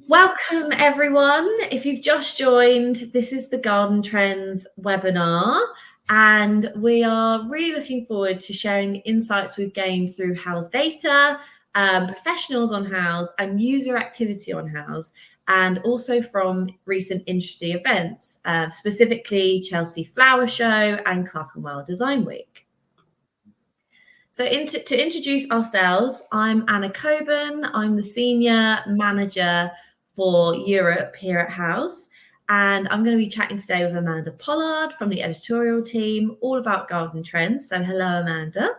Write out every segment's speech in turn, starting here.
Welcome everyone. If you've just joined, this is the Garden Trends webinar, and we are really looking forward to sharing the insights we've gained through Houzz data, professionals on Houzz and user activity on Houzz, and also from recent industry events, specifically Chelsea Flower Show and Clerkenwell Design Week. So to introduce ourselves, I'm Anna Coburn. I'm the Senior Manager for Europe here at Houzz, and I'm going to be chatting today with Amanda Pollard from the editorial team, all about garden trends. So hello, Amanda.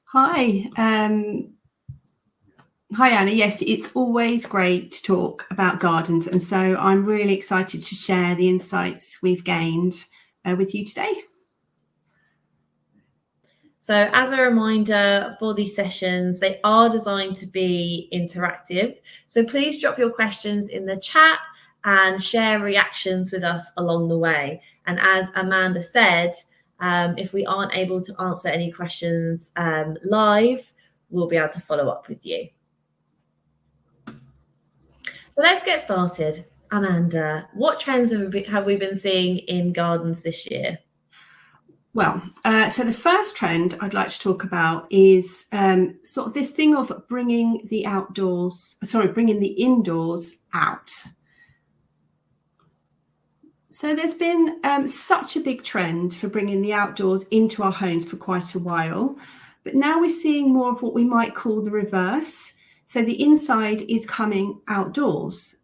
Hi. Hi, Anna. Yes, it's always great to talk about gardens, and so I'm really excited to share the insights we've gained with you today. So as a reminder for these sessions, they are designed to be interactive. So please drop your questions in the chat and share reactions with us along the way. And as Amanda said, if we aren't able to answer any questions live, we'll be able to follow up with you. So let's get started. Amanda, what trends have we been seeing in gardens this year? Well, so the first trend I'd like to talk about is sort of this thing of bringing the indoors out. So there's been such a big trend for bringing the outdoors into our homes for quite a while, but now we're seeing more of what we might call the reverse. So the inside is coming outdoors.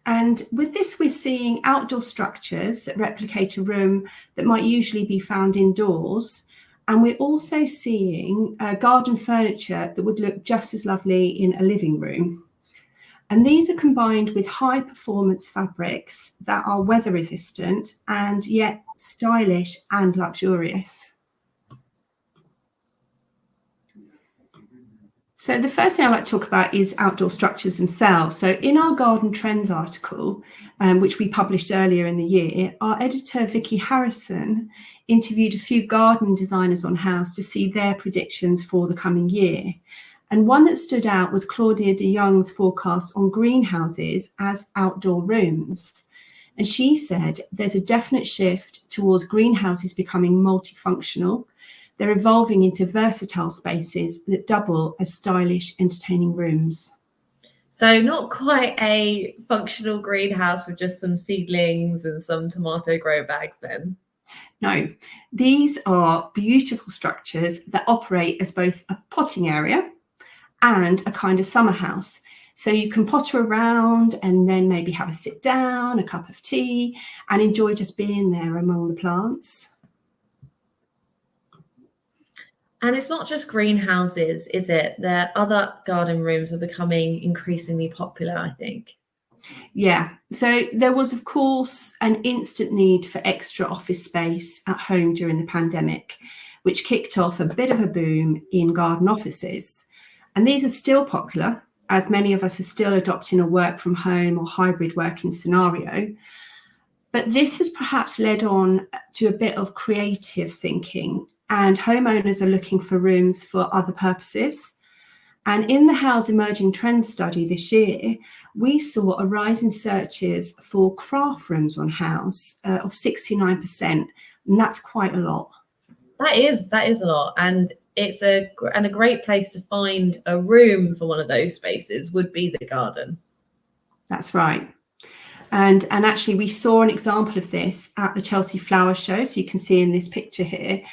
And with this, we're seeing outdoor structures that replicate a room that might usually be found indoors. And we're also seeing garden furniture that would look just as lovely in a living room. And these are combined with high performance fabrics that are weather resistant and yet stylish and luxurious. So the first thing I'd like to talk about is outdoor structures themselves. So in our Garden Trends article, which we published earlier in the year, our editor, Vicky Harrison, interviewed a few garden designers on Houzz to see their predictions for the coming year. And one that stood out was Claudia de Jong's forecast on greenhouses as outdoor rooms. And she said there's a definite shift towards greenhouses becoming multifunctional. They're evolving into versatile spaces that double as stylish, entertaining rooms. So not quite a functional greenhouse with just some seedlings and some tomato grow bags then? No, these are beautiful structures that operate as both a potting area and a kind of summer house. So you can potter around and then maybe have a sit down, a cup of tea, and enjoy just being there among the plants. And it's not just greenhouses, is it? The other garden rooms are becoming increasingly popular, I think. Yeah, so there was, of course, an instant need for extra office space at home during the pandemic, which kicked off a bit of a boom in garden offices. And these are still popular, as many of us are still adopting a work from home or hybrid working scenario. But this has perhaps led on to a bit of creative thinking, and homeowners are looking for rooms for other purposes. And in the Houzz Emerging Trends study this year, we saw a rise in searches for craft rooms on Houzz of 69%, and that's quite a lot. That is a lot, and it's a great place to find a room for one of those spaces would be the garden. That's right. And actually, we saw an example of this at the Chelsea Flower Show. So you can see in this picture here,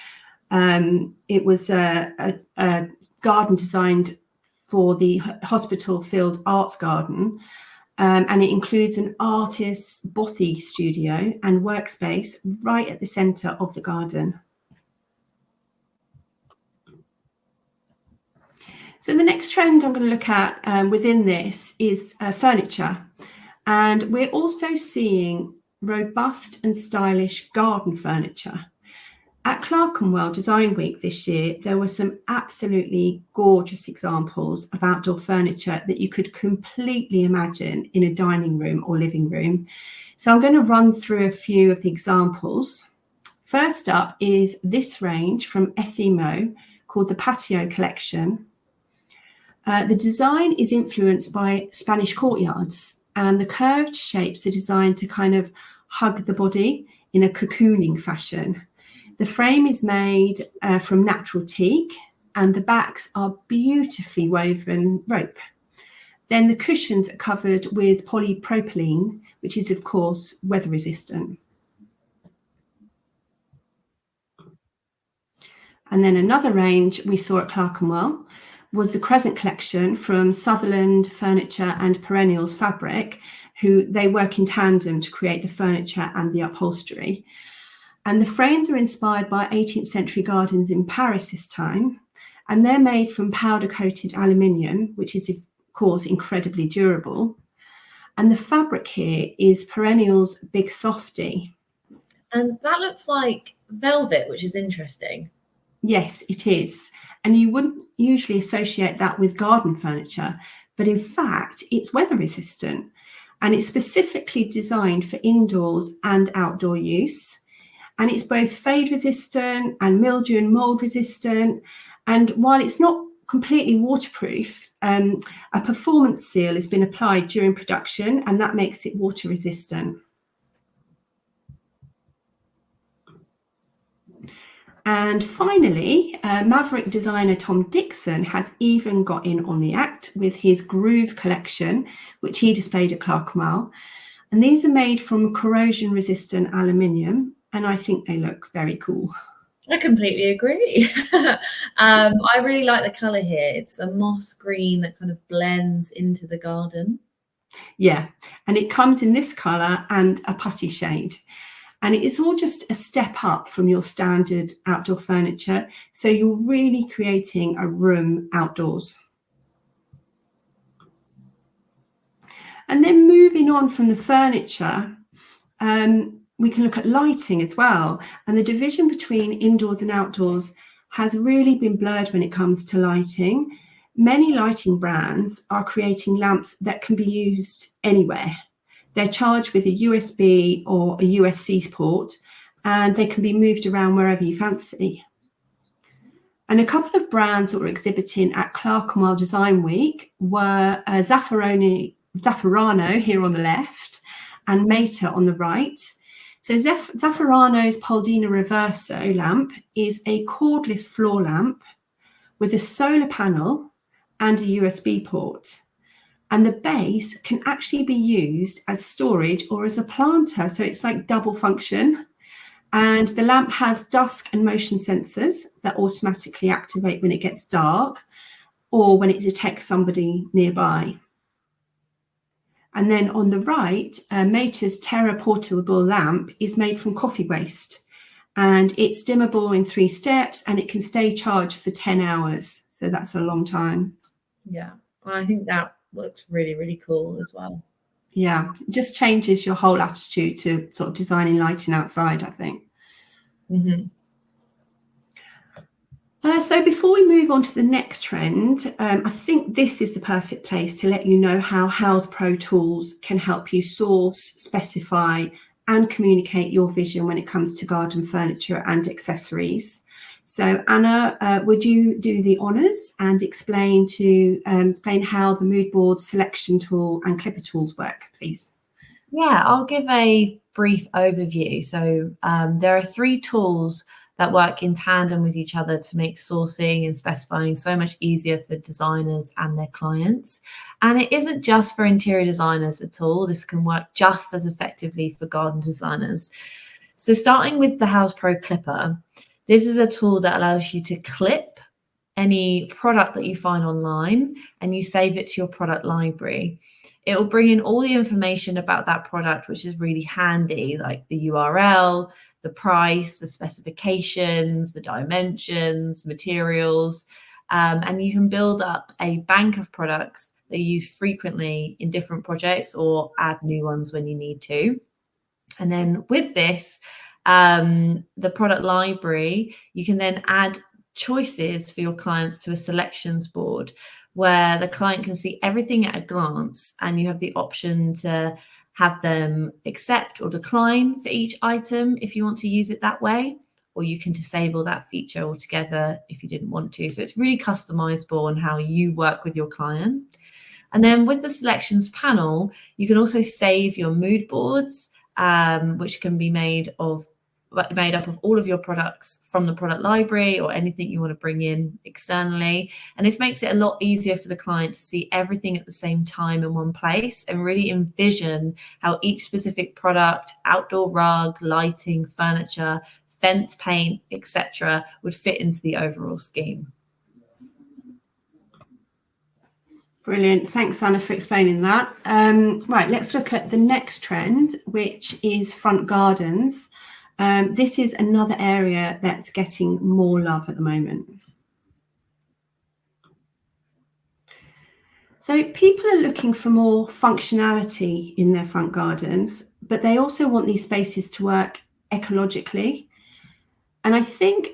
it was a garden designed for the Hospital Field Arts Garden, and it includes an artist's bothy studio and workspace right at the centre of the garden. So the next trend I'm going to look at within this is furniture. And we're also seeing robust and stylish garden furniture. At Clerkenwell Design Week this year, there were some absolutely gorgeous examples of outdoor furniture that you could completely imagine in a dining room or living room. So I'm going to run through a few of the examples. First up is this range from Ethimo called the Patio Collection. The design is influenced by Spanish courtyards, and the curved shapes are designed to kind of hug the body in a cocooning fashion. The frame is made from natural teak, and the backs are beautifully woven rope. Then the cushions are covered with polypropylene, which is, of course, weather resistant. And then another range we saw at Clerkenwell was the Crescent collection from Sutherland Furniture and Perennials Fabric, who they work in tandem to create the furniture and the upholstery. And the frames are inspired by 18th century gardens in Paris this time, and they're made from powder-coated aluminium, which is, of course, incredibly durable. And the fabric here is Perennials Big Softy. And that looks like velvet, which is interesting. Yes, it is. And you wouldn't usually associate that with garden furniture, but in fact, it's weather resistant, and it's specifically designed for indoors and outdoor use. And it's both fade resistant and mildew and mold resistant. And while it's not completely waterproof, a performance seal has been applied during production, and that makes it water resistant. And finally, maverick designer Tom Dixon has even got in on the act with his Groove collection, which he displayed at Clerkenwell. And these are made from corrosion-resistant aluminium, and I think they look very cool. I completely agree. I really like the colour here. It's a moss green that kind of blends into the garden. Yeah, and it comes in this colour and a putty shade. And it is all just a step up from your standard outdoor furniture. So you're really creating a room outdoors. And then moving on from the furniture, we can look at lighting as well. And the division between indoors and outdoors has really been blurred when it comes to lighting. Many lighting brands are creating lamps that can be used anywhere. They're charged with a USB or a USB port, and they can be moved around wherever you fancy. And a couple of brands that were exhibiting at Clerkenwell Design Week were Zaffarano here on the left and Mater on the right. So Zaffarano's Poldina Reverso lamp is a cordless floor lamp with a solar panel and a USB port. And the base can actually be used as storage or as a planter. So it's like double function. And the lamp has dusk and motion sensors that automatically activate when it gets dark or when it detects somebody nearby. And then on the right, Mater's Terra portable lamp is made from coffee waste. And it's dimmable in 3 steps, and it can stay charged for 10 hours. So that's a long time. Yeah, I think that looks really, really cool as well. Yeah, it just changes your whole attitude to sort of designing lighting outside, I think. Mm-hmm. So before we move on to the next trend, I think this is the perfect place to let you know how Houzz Pro tools can help you source, specify, and communicate your vision when it comes to garden furniture and accessories. So Anna, would you do the honours and explain how the mood board selection tool and clipper tools work, please? Yeah, I'll give a brief overview. So there are 3 tools that work in tandem with each other to make sourcing and specifying so much easier for designers and their clients. And it isn't just for interior designers at all. This can work just as effectively for garden designers. So starting with the Houzz Pro Clipper, this is a tool that allows you to clip any product that you find online and you save it to your product library. It will bring in all the information about that product, which is really handy, like the URL, the price, the specifications, the dimensions, materials, and you can build up a bank of products that you use frequently in different projects or add new ones when you need to. And then with this, the product library, you can then add choices for your clients to a selections board where the client can see everything at a glance, and you have the option to have them accept or decline for each item if you want to use it that way, or you can disable that feature altogether if you didn't want to. So it's really customizable on how you work with your client. And then with the selections panel, you can also save your mood boards, which can be made up of all of your products from the product library or anything you want to bring in externally. And this makes it a lot easier for the client to see everything at the same time in one place and really envision how each specific product, outdoor rug, lighting, furniture, fence paint, etc., would fit into the overall scheme. Brilliant. Thanks, Anna, for explaining that. Right, let's look at the next trend, which is front gardens. This is another area that's getting more love at the moment. So people are looking for more functionality in their front gardens, but they also want these spaces to work ecologically. And I think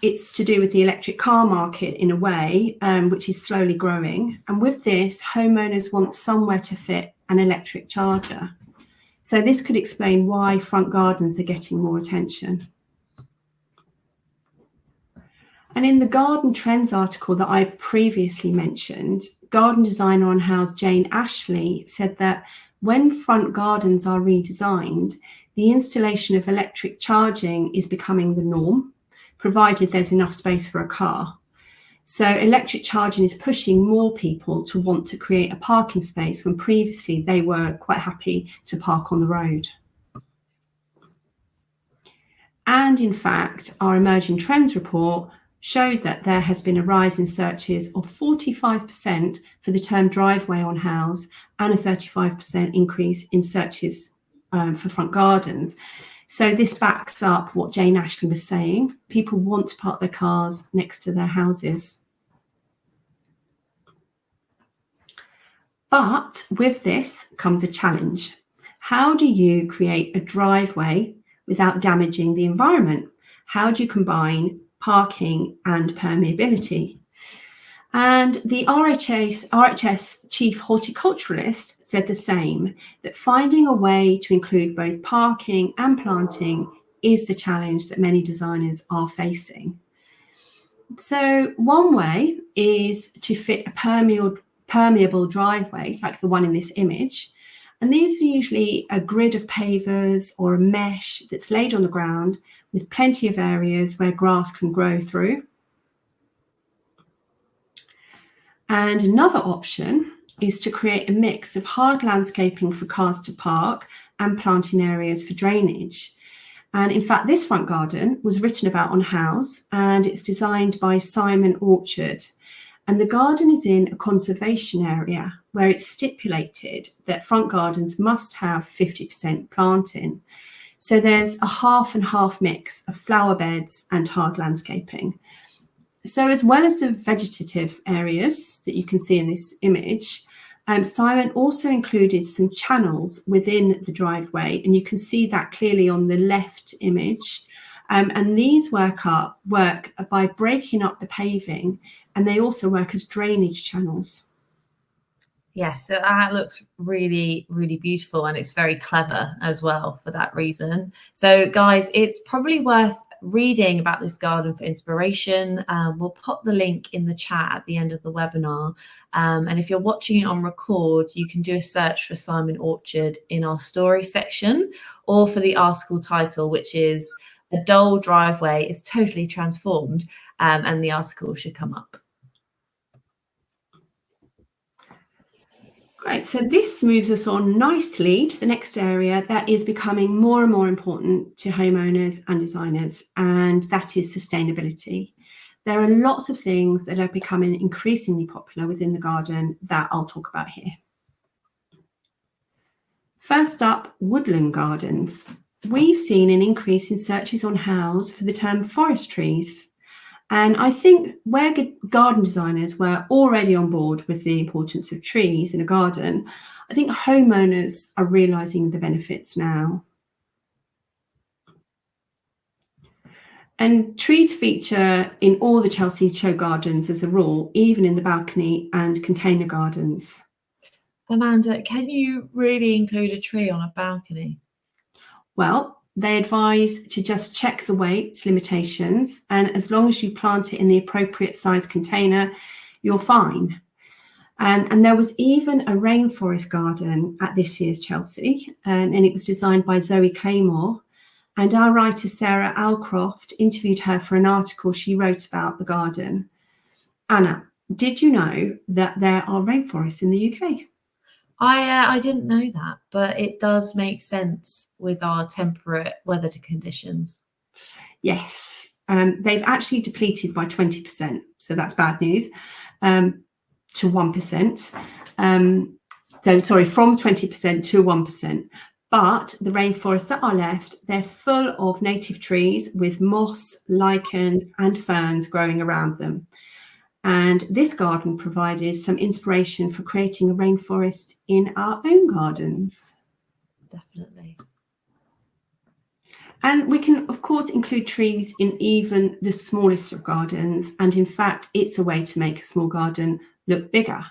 it's to do with the electric car market in a way, which is slowly growing. And with this, homeowners want somewhere to fit an electric charger. So this could explain why front gardens are getting more attention. And in the Garden Trends article that I previously mentioned, garden designer on Houzz Jane Ashley said that when front gardens are redesigned, the installation of electric charging is becoming the norm, provided there's enough space for a car. So electric charging is pushing more people to want to create a parking space when previously they were quite happy to park on the road. And in fact, our Emerging Trends report showed that there has been a rise in searches of 45% for the term driveway on Houzz and a 35% increase in searches for front gardens. So this backs up what Jane Ashley was saying. People want to park their cars next to their houses. But with this comes a challenge. How do you create a driveway without damaging the environment? How do you combine parking and permeability? And the RHS chief horticulturalist said the same, that finding a way to include both parking and planting is the challenge that many designers are facing. So one way is to fit a permeable driveway like the one in this image. And these are usually a grid of pavers or a mesh that's laid on the ground with plenty of areas where grass can grow through. And another option is to create a mix of hard landscaping for cars to park and planting areas for drainage. And in fact, this front garden was written about on Houzz, and it's designed by Simon Orchard. And the garden is in a conservation area where it's stipulated that front gardens must have 50% planting. So there's a half and half mix of flower beds and hard landscaping. So as well as the vegetative areas that you can see in this image, Simon also included some channels within the driveway, and you can see that clearly on the left image. And these work by breaking up the paving, and they also work as drainage channels. Yes, so that looks really, really beautiful, and it's very clever as well for that reason. So guys, it's probably worth reading about this garden for inspiration. We'll pop the link in the chat at the end of the webinar. And if you're watching it on record, you can do a search for Simon Orchard in our story section, or for the article title, which is "A Dull Driveway is Totally Transformed," and the article should come up. Great, so this moves us on nicely to the next area that is becoming more and more important to homeowners and designers, and that is sustainability. There are lots of things that are becoming increasingly popular within the garden that I'll talk about here. First up, woodland gardens. We've seen an increase in searches on Houzz for the term forest trees. And I think where garden designers were already on board with the importance of trees in a garden, I think homeowners are realising the benefits now. And trees feature in all the Chelsea Show gardens as a rule, even in the balcony and container gardens. Amanda, can you really include a tree on a balcony? Well, they advise to just check the weight limitations, and as long as you plant it in the appropriate size container, you're fine. And there was even a rainforest garden at this year's Chelsea, and it was designed by Zoe Claymore. And our writer Sarah Alcroft interviewed her for an article she wrote about the garden. Anna, did you know that there are rainforests in the UK? I didn't know that, but it does make sense with our temperate weather conditions. Yes, they've actually depleted by 20%, so that's bad news, to 1%. So sorry, from 20% to 1%. But the rainforests that are left, they're full of native trees with moss, lichen and ferns growing around them. And this garden provided some inspiration for creating a rainforest in our own gardens. Definitely. And we can, of course, include trees in even the smallest of gardens. And in fact, it's a way to make a small garden look bigger,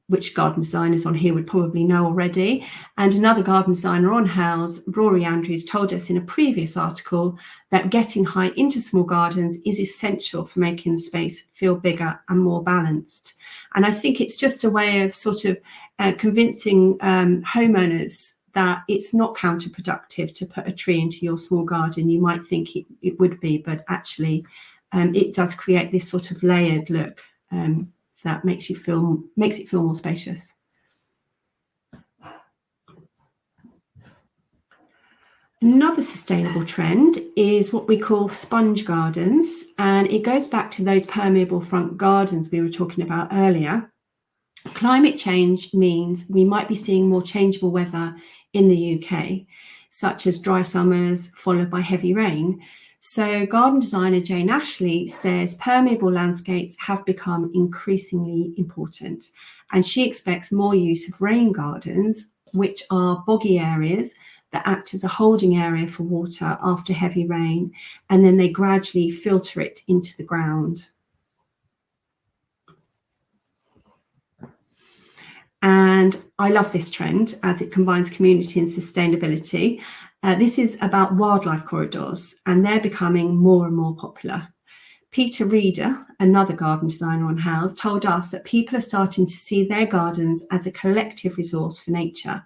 which garden designers on here would probably know already. And another garden designer on Houzz, Rory Andrews, told us in a previous article that getting height into small gardens is essential for making the space feel bigger and more balanced. And I think it's just a way of sort of convincing homeowners that it's not counterproductive to put a tree into your small garden. You might think it would be, but actually it does create this sort of layered look that makes it feel more spacious. Another sustainable trend is what we call sponge gardens, and it goes back to those permeable front gardens we were talking about earlier. Climate change means we might be seeing more changeable weather in the UK, such as dry summers followed by heavy rain. So garden designer Jane Ashley says permeable landscapes have become increasingly important, and she expects more use of rain gardens, which are boggy areas that act as a holding area for water after heavy rain, and then they gradually filter it into the ground. And I love this trend as it combines community and sustainability. This is about wildlife corridors, and they're becoming more and more popular. Peter Reeder, another garden designer on Houzz, told us that people are starting to see their gardens as a collective resource for nature.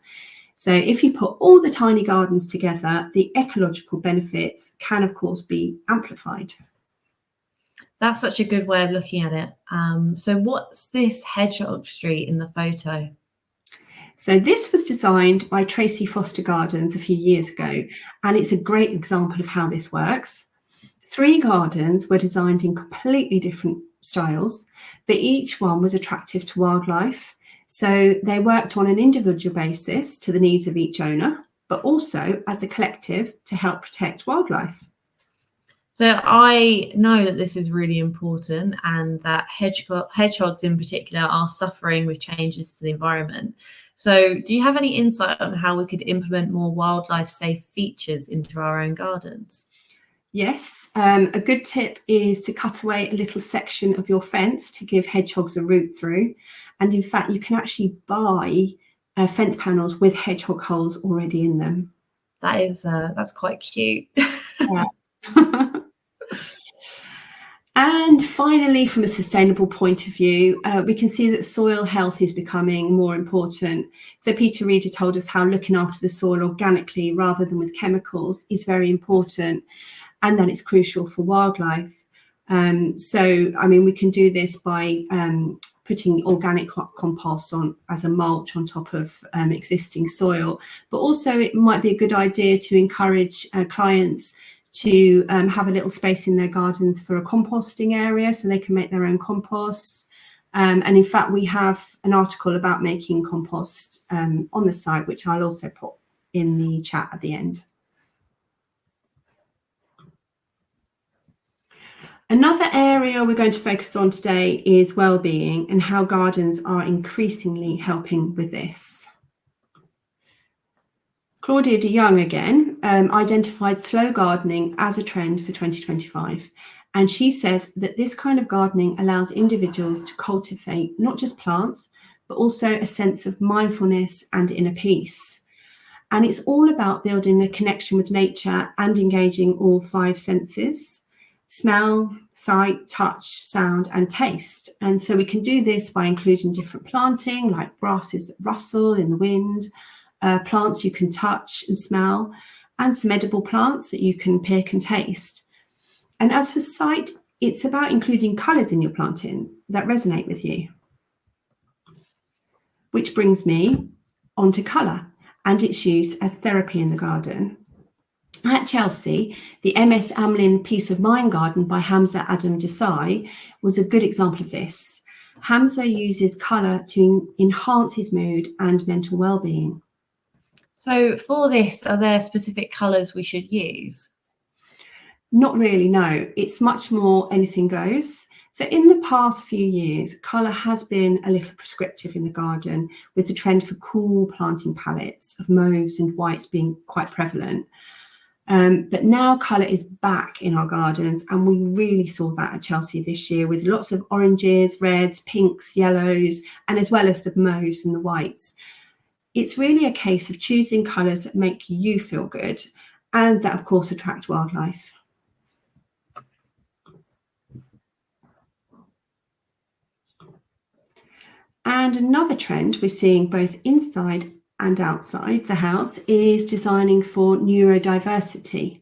So if you put all the tiny gardens together, the ecological benefits can, of course, be amplified. That's such a good way of looking at it. So what's this hedgehog street in the photo? So this was designed by Tracy Foster Gardens a few years ago, and it's a great example of how this works. 3 gardens were designed in completely different styles, but each one was attractive to wildlife. So they worked on an individual basis to the needs of each owner, but also as a collective to help protect wildlife. So I know that this is really important, and that hedgehogs in particular are suffering with changes to the environment. So do you have any insight on how we could implement more wildlife safe features into our own gardens? Yes, a good tip is to cut away a little section of your fence to give hedgehogs a route through. And in fact, you can actually buy fence panels with hedgehog holes already in them. That's quite cute. Yeah. And finally, from a sustainable point of view, we can see that soil health is becoming more important. So Peter Reeder told us how looking after the soil organically rather than with chemicals is very important, and that it's crucial for wildlife. So, I mean, we can do this by putting organic compost on as a mulch on top of existing soil, but also it might be a good idea to encourage clients to have a little space in their gardens for a composting area so they can make their own compost. And in fact, we have an article about making compost on the site, which I'll also put in the chat at the end. Another area we're going to focus on today is well-being and how gardens are increasingly helping with this. Claudia de Young again identified slow gardening as a trend for 2025. And she says that this kind of gardening allows individuals to cultivate not just plants, but also a sense of mindfulness and inner peace. And it's all about building a connection with nature and engaging all 5 senses: smell, sight, touch, sound, and taste. And so we can do this by including different planting, like grasses that rustle in the wind, plants you can touch and smell, and some edible plants that you can pick and taste. And as for sight, it's about including colours in your planting that resonate with you. Which brings me onto colour and its use as therapy in the garden. At Chelsea, the MS Amlin Peace of Mind Garden by Hamza Adam Desai was a good example of this. Hamza uses colour to enhance his mood and mental well-being. So for this, are there specific colours we should use? Not really, no. It's much more anything goes. So in the past few years, colour has been a little prescriptive in the garden, with the trend for cool planting palettes of mauves and whites being quite prevalent. But now colour is back in our gardens, and we really saw that at Chelsea this year, with lots of oranges, reds, pinks, yellows, and as well as the mauves and the whites. It's really a case of choosing colours that make you feel good and that, of course, attract wildlife. And another trend we're seeing both inside and outside the house is designing for neurodiversity.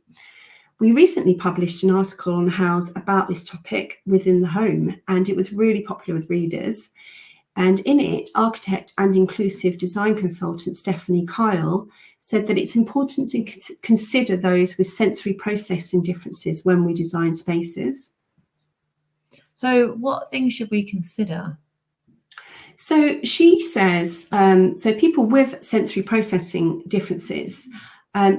We recently published an article on Houzz about this topic within the home, and it was really popular with readers. And in it, architect and inclusive design consultant Stephanie Kyle said that it's important to consider those with sensory processing differences when we design spaces. So what things should we consider? So she says, so people with sensory processing differences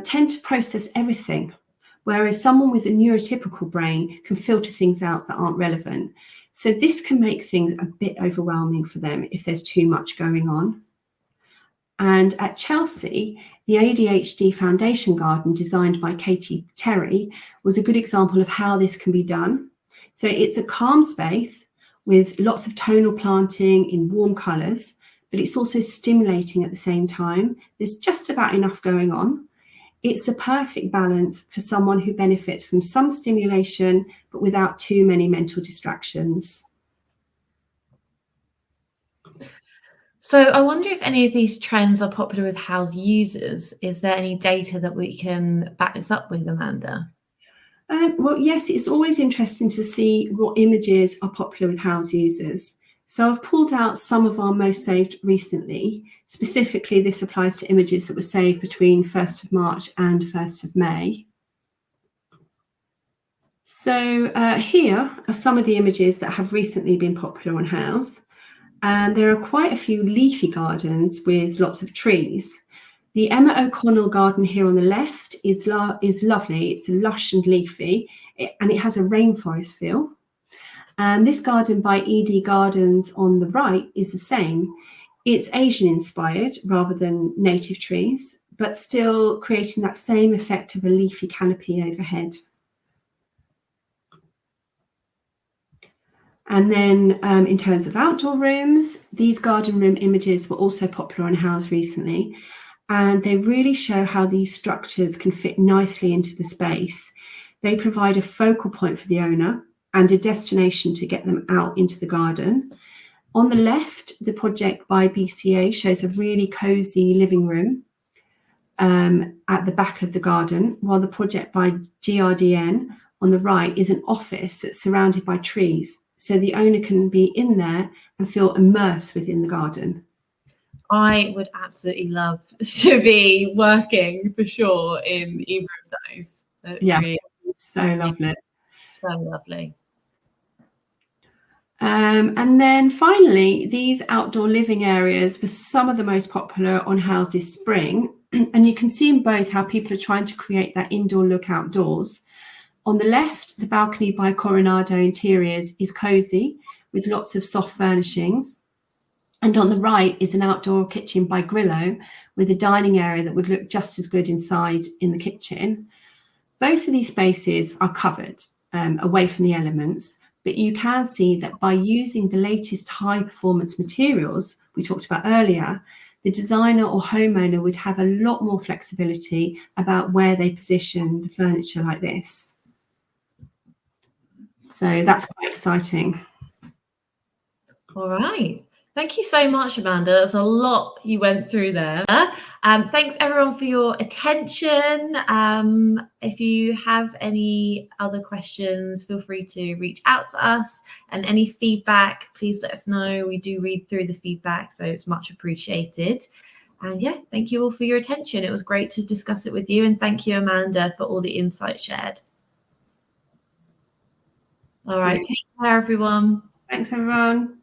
tend to process everything, whereas someone with a neurotypical brain can filter things out that aren't relevant. So this can make things a bit overwhelming for them if there's too much going on. And at Chelsea, the ADHD Foundation Garden, designed by Katie Terry, was a good example of how this can be done. So it's a calm space with lots of tonal planting in warm colours, but it's also stimulating at the same time. There's just about enough going on. It's a perfect balance for someone who benefits from some stimulation, but without too many mental distractions. So I wonder if any of these trends are popular with Houzz users. Is there any data that we can back this up with, Amanda? Well, yes, it's always interesting to see what images are popular with Houzz users. So I've pulled out some of our most saved recently. Specifically, this applies to images that were saved between 1st of March and 1st of May. So here are some of the images that have recently been popular on Houzz. And there are quite a few leafy gardens with lots of trees. The Emma O'Connell garden here on the left is lovely. It's lush and leafy, and it has a rainforest feel. And this garden by ED Gardens on the right is the same. It's Asian inspired rather than native trees, but still creating that same effect of a leafy canopy overhead. And then in terms of outdoor rooms, these garden room images were also popular on Houzz recently. And they really show how these structures can fit nicely into the space. They provide a focal point for the owner and a destination to get them out into the garden. On the left, the project by BCA shows a really cosy living room at the back of the garden, while the project by GRDN on the right is an office that's surrounded by trees. So the owner can be in there and feel immersed within the garden. I would absolutely love to be working for sure in either of those. Yeah, so lovely. So lovely. And then finally, these outdoor living areas were some of the most popular on Houzz this spring. And you can see in both how people are trying to create that indoor look outdoors. On the left, the balcony by Coronado Interiors is cosy with lots of soft furnishings. And on the right is an outdoor kitchen by Grillo with a dining area that would look just as good inside in the kitchen. Both of these spaces are covered away from the elements, but you can see that by using the latest high performance materials we talked about earlier, the designer or homeowner would have a lot more flexibility about where they position the furniture like this. So that's quite exciting. All right. Thank you so much, Amanda. That was a lot you went through there. Thanks everyone for your attention. If you have any other questions, feel free to reach out to us, and any feedback, please let us know. We do read through the feedback, so it's much appreciated. And yeah, thank you all for your attention. It was great to discuss it with you, and thank you, Amanda, for all the insights shared. All right, take care, everyone. Thanks, everyone.